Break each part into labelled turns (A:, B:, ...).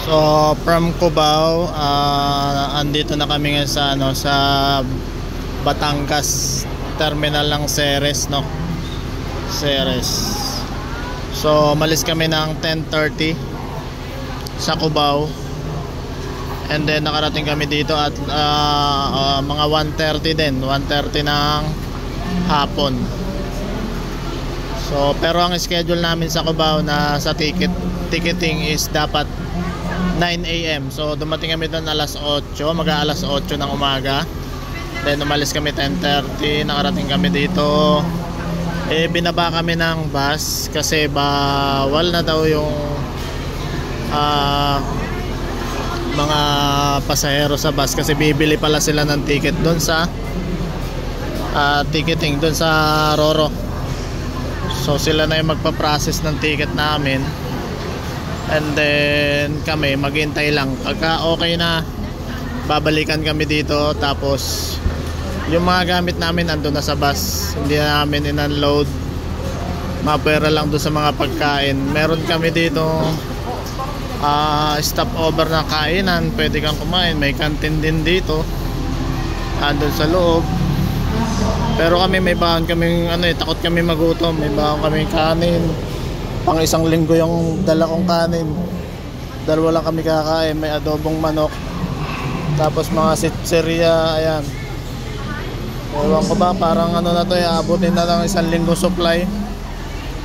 A: So from Cubao, andito na kami ngayon sa sa Batangas terminal ng Ceres, no. Ceres. So malis kami ng 10:30 sa Cubao. And then nakarating kami dito at mga 1:30 din, 1:30 ng hapon. So pero ang schedule namin sa Cubao na sa ticketing is dapat 9 AM. So dumating kami doon alas 8, mag-aalas 8 ng umaga. Then umalis kami 10:30, nakarating kami dito. Binaba kami ng bus kasi bawal na daw yung mga pasahero sa bus kasi bibili pala sila ng ticket doon sa ticketing doon sa Roro. So sila na yung magpa-process ng ticket namin. And then kami maghintay lang. Pagka okay na, babalikan kami dito. Tapos yung mga gamit namin andun na sa bus. Hindi na namin in-unload. Mapera lang doon sa mga pagkain. Meron kami dito stopover na kainan. Pwede kang kumain. May canteen din dito andun sa loob. Pero kami may baon kaming takot kami magutom. May baon kaming kanin. Pang isang linggo yung dala kong kanin. Dalawa lang kami kakain. May adobong manok. Tapos mga sitseria. Ayan. Ewan ko ba, parang na to, abutin na lang isang linggo supply.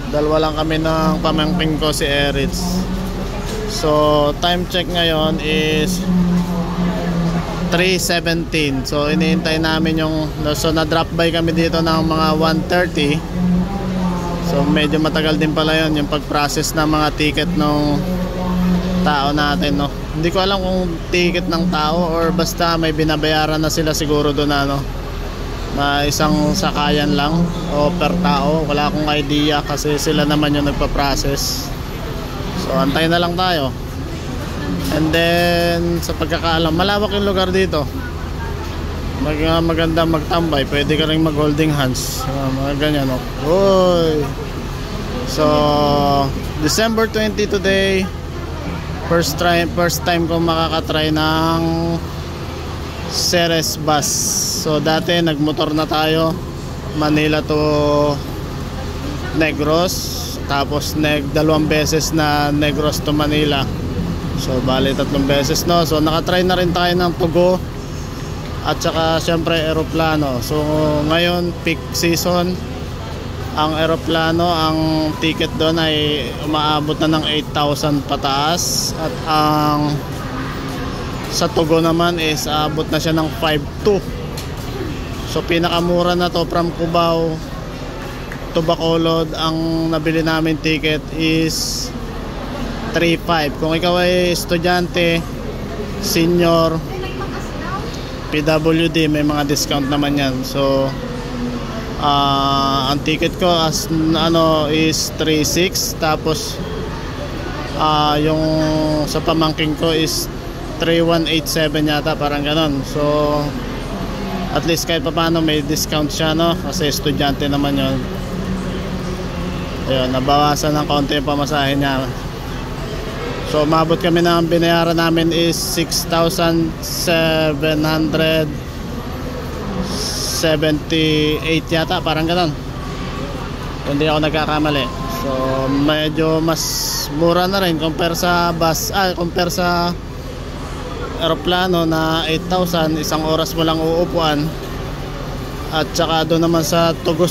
A: Dalawa lang kami ng pamangkin ko, si Eritz. So time check ngayon is 3:17. So iniintay namin so na drop by kami dito ng mga 1:30. So medyo matagal din pala yun yung pag-process ng mga ticket ng tao natin, no. Hindi ko alam kung ticket ng tao or basta may binabayaran na sila siguro doon na isang sakayan lang o per tao. Wala akong idea kasi sila naman yung nagpa-process. So antay na lang tayo. And then sa pagkakaalam, malawak yung lugar dito. Maganda magtambay. Pwede ka rin mag holding hands, mga ganyan, no? Uy. So December 20 today. First time ko makakatry ng Ceres bus. So dati nagmotor na tayo Manila to Negros. Tapos dalawang beses na Negros to Manila. So bali 3 beses, no. So nakatry na rin tayo ng Tugo at saka syempre eroplano. So ngayon peak season. Ang eroplano, ang ticket doon ay umaabot na ng 8,000 pataas. At ang sa Tugo naman is aabot na siya ng 5,200. So pinakamura na to from Cubao to Bacolod. Ang nabili namin ticket is 3,500. Kung ikaw ay estudyante, senior, PWD, may mga discount naman yan. So ang ticket ko is 3,600. Tapos yung sa pamangking ko is 3,187 yata, parang ganon. So at least kahit paano may discount siya, no, kasi estudyante naman yun. Ayun, nabawasan ng konti yung pamasahe niya. So umabot kami na, ang binayaran namin is 6,778 yata, parang ganon, hindi ako nagkakamali. So medyo mas mura na rin compare sa bus, compare sa eroplano na 8,000. Isang oras mo lang uupuan. At saka doon naman sa Tugo,